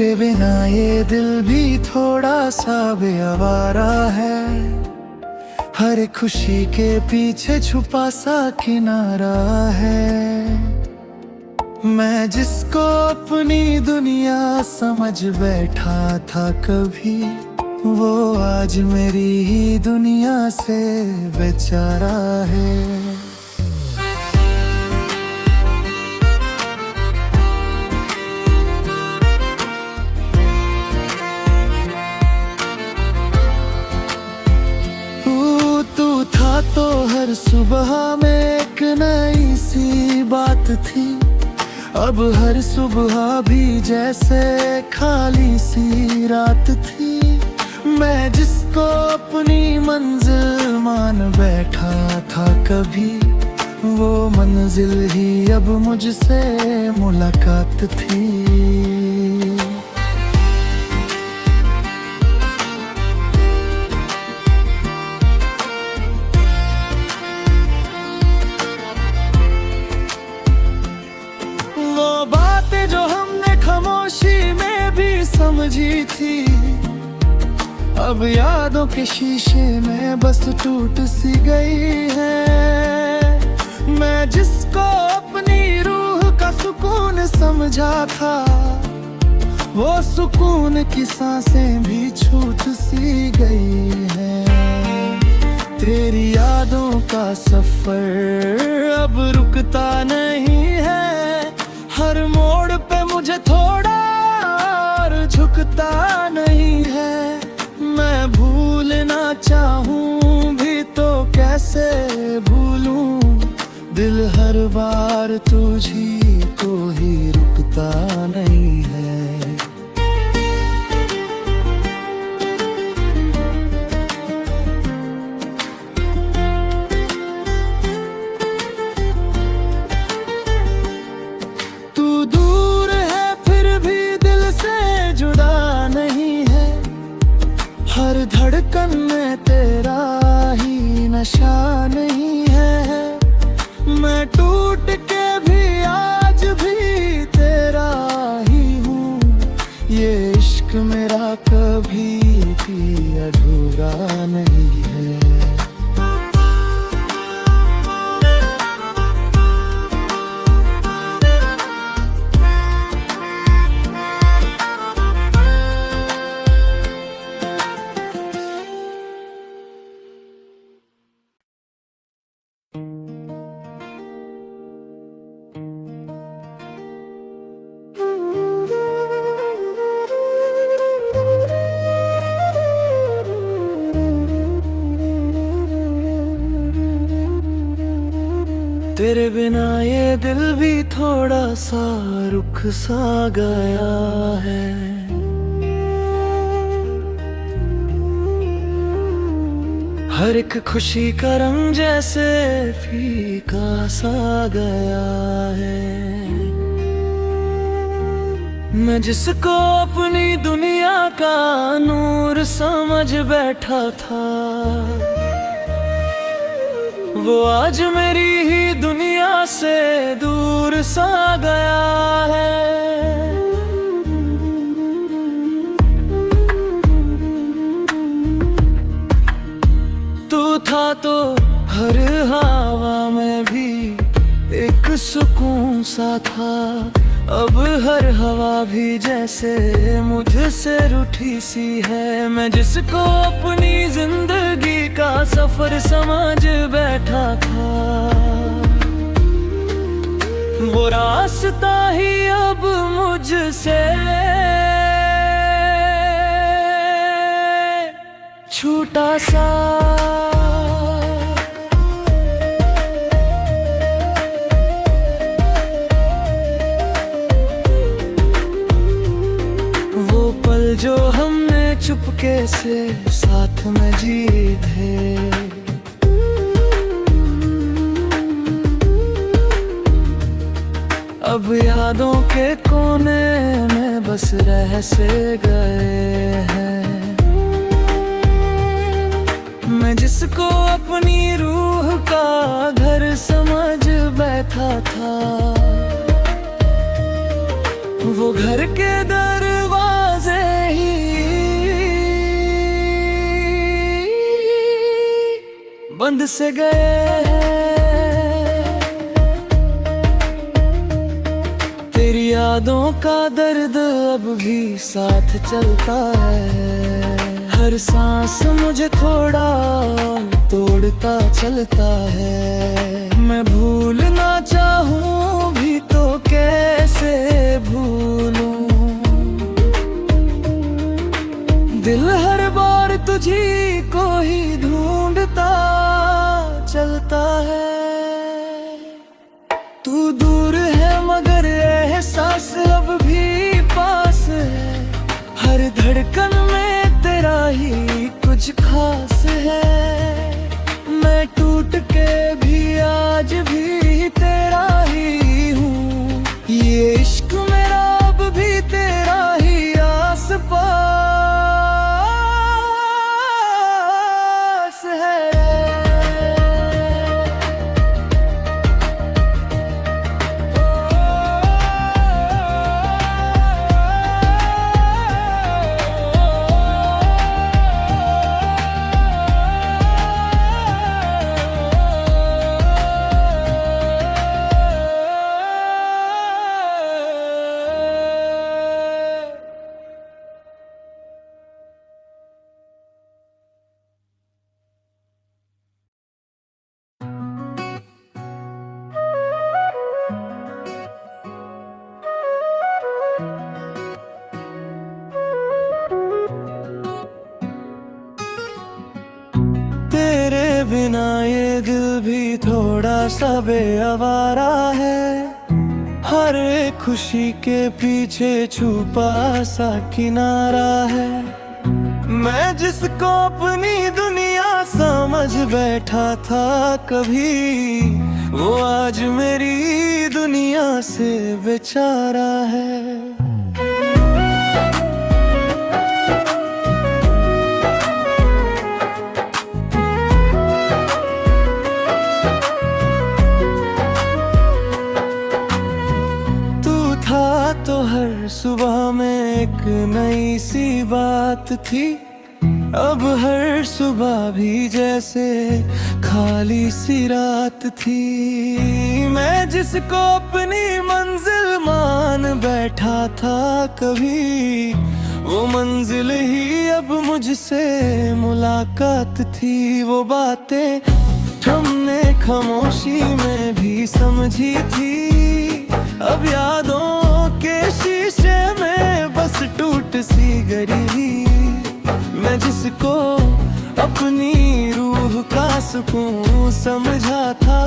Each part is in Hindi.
तेरे बिना ये दिल भी थोड़ा सा बेआवारा है। हर खुशी के पीछे छुपा सा किनारा है। मैं जिसको अपनी दुनिया समझ बैठा था कभी, वो आज मेरी ही दुनिया से बेचारा है। तू था तो हर सुबह में एक नई सी बात थी। अब हर सुबह भी जैसे खाली सी रात थी। मैं जिसको अपनी मंजिल मान बैठा था कभी, वो मंजिल ही अब मुझसे मुलाकात थी। जो हमने खामोशी में भी समझी थी, अब यादों के शीशे में बस टूट सी गई है। मैं जिसको अपनी रूह का सुकून समझा था, वो सुकून की सांसें भी छूट सी गई है। तेरी यादों का सफर अब रुकता नहीं है। हर मोड़ पे मुझे थोड़ा और झुकता नहीं है। मैं भूलना चाहूँ भी तो कैसे भूलूं, दिल हर बार तुझी को ही रुकता नहीं है। हर धड़कन में तेरा ही नशा नहीं है। मैं टूट के भी आज भी तेरा ही हूँ। ये इश्क मेरा कभी भी अधूरा नहीं है। तेरे बिना ये दिल भी थोड़ा सा रुख सा गया है। हर एक खुशी का रंग जैसे फीका सा गया है। मैं जिसको अपनी दुनिया का नूर समझ बैठा था, वो आज मेरी ही दुनिया से दूर सा गया है। तू था तो हर हवा में भी एक सुकून सा था। अब हर हवा भी जैसे मुझसे रूठी सी है। मैं जिसको अपनी जिंदगी का सफर समझ बैठा था, वो रास्ता ही अब मुझसे छूटा सा। जो हमने चुपके से साथ में जी थे, अब यादों के कोने में बस रह से गए हैं। मैं जिसको अपनी रूह का घर समझ बैठा था, वो घर के दरवाजे बंध से गए हैं। तेरी यादों का दर्द अब भी साथ चलता है। हर सांस मुझे थोड़ा तोड़ता चलता है। मैं भूलना चाहूं भी तो कैसे भूलूं। दिल हर बार तुझी को ही ढूंढता चलता है। तू दूर है मगर एहसास अब भी पास है। हर धड़कन में तेरा ही कुछ खास है। मैं टूट के भी आज भी तेरा ही हूँ। ये इश्क मेरा अब भी तेरा ही आस पास है। तेरे बिना ये दिल भी थोड़ा सा बेआवारा है। हर एक खुशी के पीछे छुपा सा किनारा है। मैं जिसको अपनी दुनिया समझ बैठा था कभी, वो आज मेरी दुनिया से बेचारा है। तो हर सुबह में एक नई सी बात थी। अब हर सुबह भी जैसे खाली सी रात थी। मैं जिसको अपनी मंजिल मान बैठा था कभी, वो मंजिल ही अब मुझसे मुलाकात थी। वो बातें हमने खामोशी में भी समझी थी। अब यादों के शीशे में बस टूट सी गरी। मैं जिसको अपनी रूह का सुकून समझा था,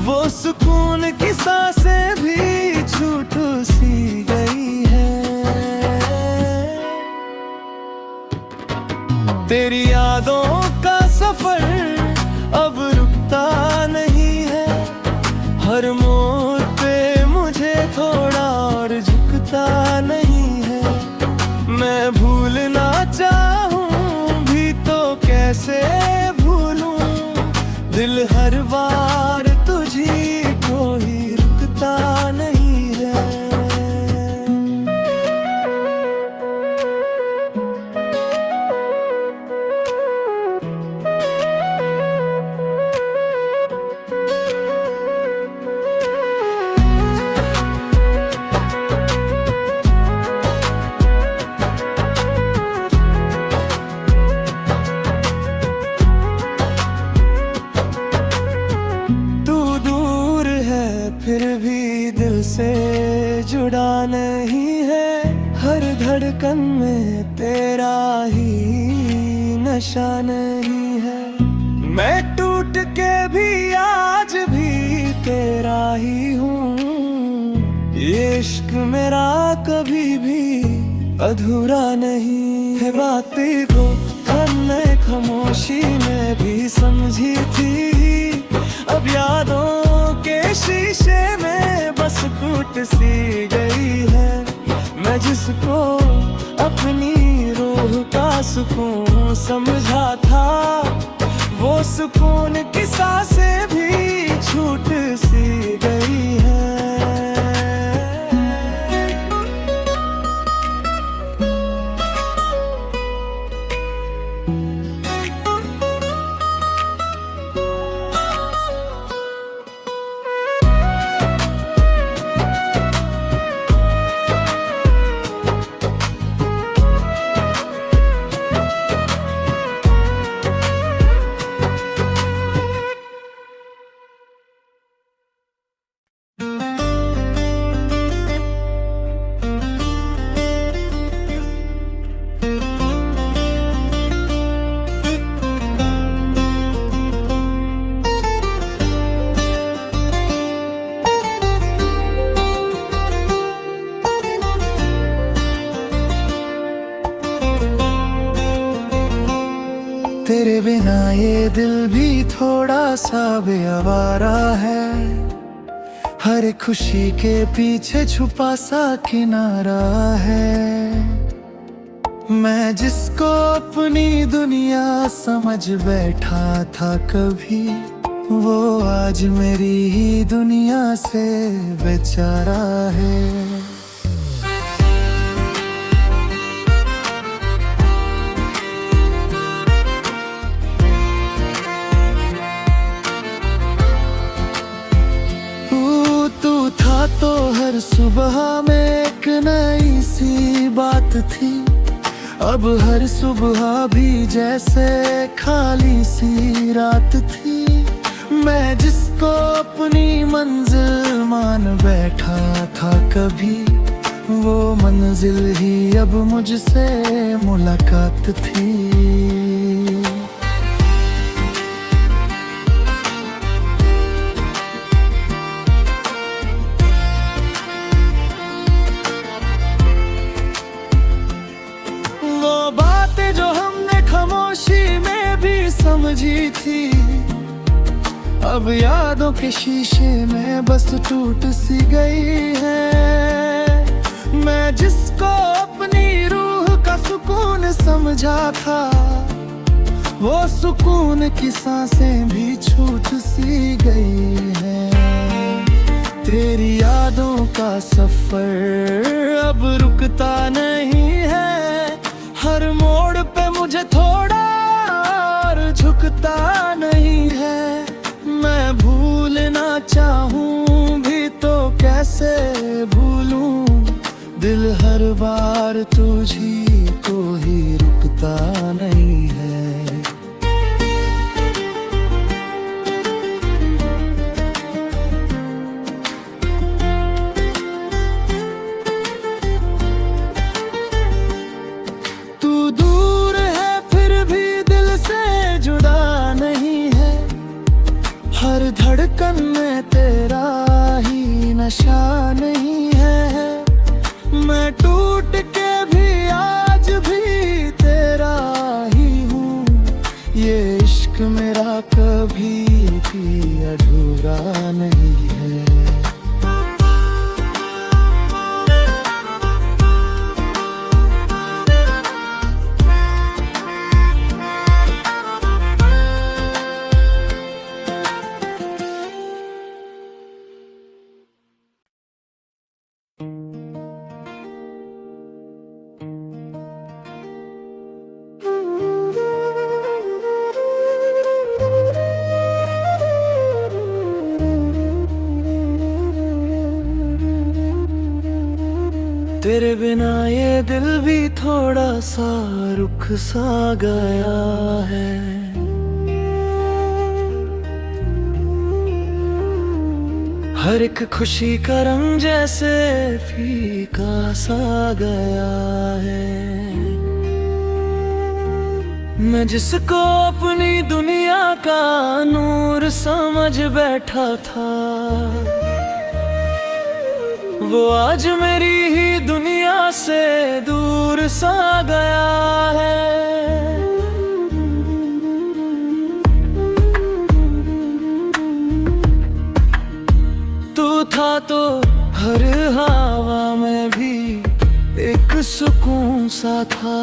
वो सुकून की सांसें भी छूट सी गई है। तेरी यादों का सफर अब रुकता नहीं है। हर मोड़ पे मुझे थोड़ा और झुकता नहीं है। मैं भूलना चाहूं भी तो कैसे भूलूं। दिल हर बार तुझी को ही रुकता नहीं है। फिर भी दिल से जुड़ा नहीं है। हर धड़कन में तेरा ही नशा नहीं है। मैं टूट के भी आज भी तेरा ही हूँ। ये इश्क मेरा कभी भी अधूरा नहीं है। बातें को हमने खामोशी में भी समझी थी। अब यादों के शीशे में बस टूट सी गई है। मैं जिसको अपनी रूह का सुकून समझा था, वो सुकून की सांसें भी छूट सी गई है। ये दिल भी थोड़ा सा बेआवारा है। हर एक खुशी के पीछे छुपा सा किनारा है। मैं जिसको अपनी दुनिया समझ बैठा था कभी, वो आज मेरी ही दुनिया से बेचारा है। तू था तो हर सुबह में एक नई सी बात थी। अब हर सुबह भी जैसे खाली सी रात थी। मैं जिसको अपनी मंजिल मान बैठा था कभी, वो मंजिल ही अब मुझसे मुलाकात थी। जो हमने खामोशी में भी समझी थी, अब यादों के शीशे में बस टूट सी गई है। मैं जिसको अपनी रूह का सुकून समझा था, वो सुकून की सांसें भी छूट सी गई है। तेरी यादों का सफर अब रुकता नहीं है। हर मोड़ पे मुझे थोड़ा और झुकता नहीं है। मैं भूलना चाहूँ भी तो कैसे भूलूं, दिल हर बार तुझी को ही रुकता नहीं है। हर धड़कन में तेरा ही नशा नहीं है। मैं टूट के भी आज भी तेरा ही हूँ। ये इश्क मेरा कभी भी अधूरा नहीं है। तेरे बिना ये दिल भी थोड़ा सा रुख सा गया है। हर एक खुशी का रंग जैसे फीका सा गया है। मैं जिसको अपनी दुनिया का नूर समझ बैठा था, वो आज मेरी ही दुनिया से दूर सा गया है। तू था तो हर हवा में भी एक सुकून सा था।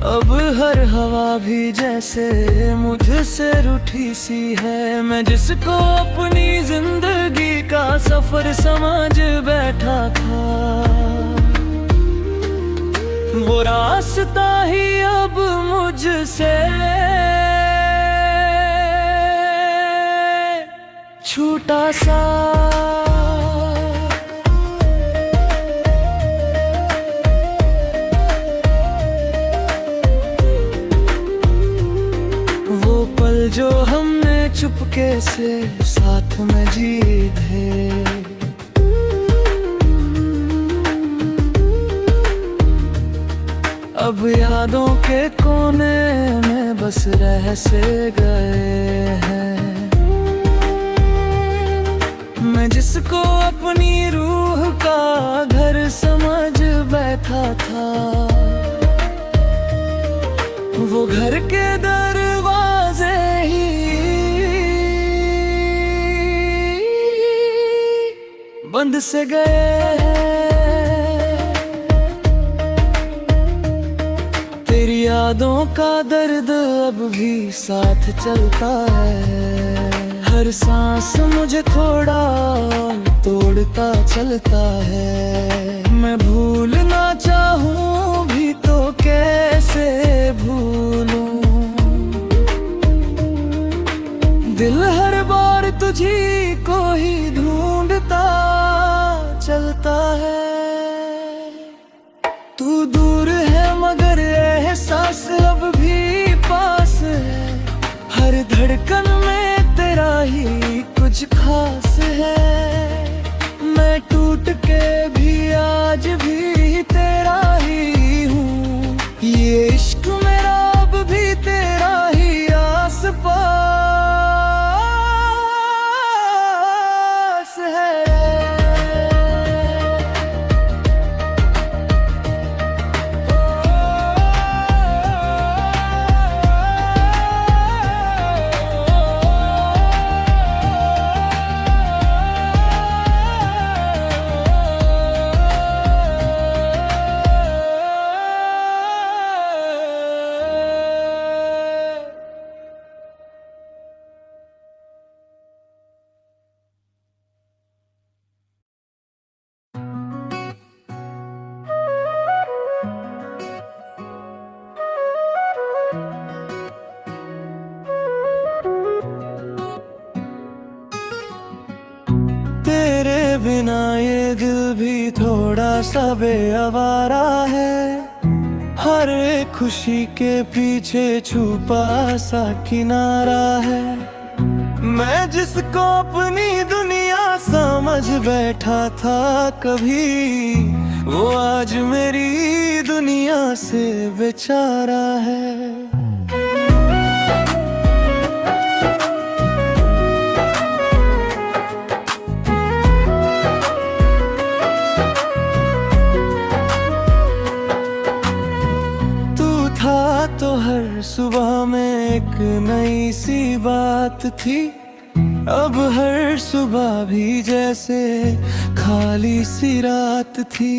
अब हर हवा भी जैसे मुझसे रूठी सी है। मैं जिसको अपनी जिंदगी का सफर समझ बैठा था, वो रास्ता ही अब मुझसे छूटा सा। जो हमने चुपके से साथ में जी थे, अब यादों के कोने में बस रह से गए हैं। मैं जिसको अपनी रूह का घर समझ बैठा था, वो घर के दरवाजे बंद से गए हैं। तेरी यादों का दर्द अब भी साथ चलता है। हर सांस मुझे थोड़ा तोड़ता चलता है। मैं भूलना चाहूं भी तो कैसे भूलूं। दिल हर बार तुझी को ही ढूंढता चलता है। तू दूर है मगर एहसास अब भी पास है। हर धड़कन में तेरा ही कुछ खास है। मैं टूट के भी आज भी तेरा ही हूँ। ये इश्क मेरा अब भी तेरा ही आस पास है। तेरे बिना ये दिल भी थोड़ा सा बेआवारा है। हर एक खुशी के पीछे छुपा सा किनारा है। मैं जिसको अपनी दुनिया समझ बैठा था कभी, वो आज मेरी दुनिया से बेचारा है। तो हर सुबह में एक नई सी बात थी। अब हर सुबह भी जैसे खाली सी रात थी।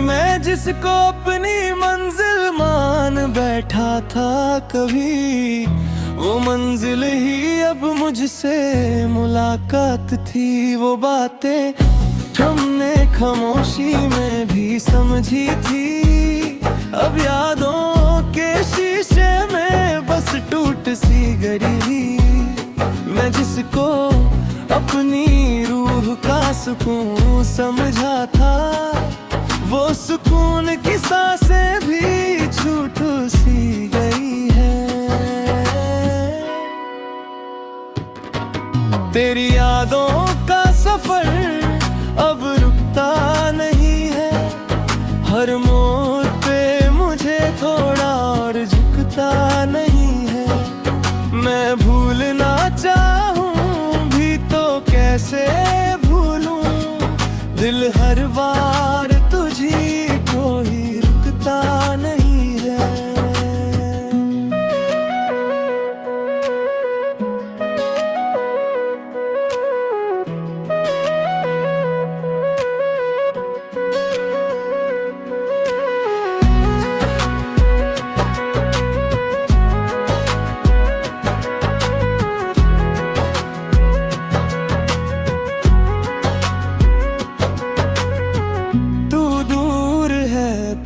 मैं जिसको अपनी मंजिल मान बैठा था कभी, वो मंजिल ही अब मुझसे मुलाकात थी। वो बातें हमने खामोशी में भी समझी थी। अब यादों के शीशे में बस टूट सी गई। मैं जिसको अपनी रूह का सुकून समझा था, वो सुकून की सांसें भी छूट सी गई है। तेरी यादों का सफर अब रुकता नहीं है। हर मोड़ पे मुझे थोड़ा और झुकता नहीं है। मैं भूलना चाहूं भी तो कैसे भूलूं। दिल हर बार तुझी को ही रुकता नहीं है।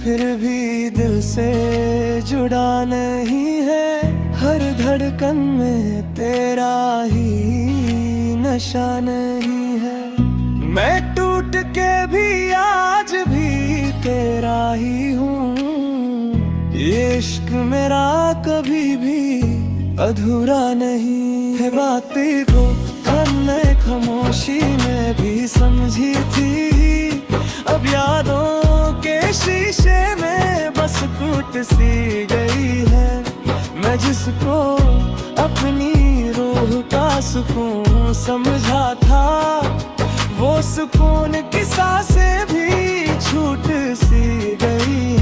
फिर भी दिल से जुड़ा नहीं है। हर धड़कन में तेरा ही नशा नहीं है। मैं टूट के भी आज भी तेरा ही हूँ। ये इश्क मेरा कभी भी अधूरा नहीं है। बातें को हमने खामोशी में भी समझी थी। अब यादों के शीशे में बस टूट सी गई है। मैं जिसको अपनी रूह का सुकून समझा था, वो सुकून की सांसें भी छूट सी गई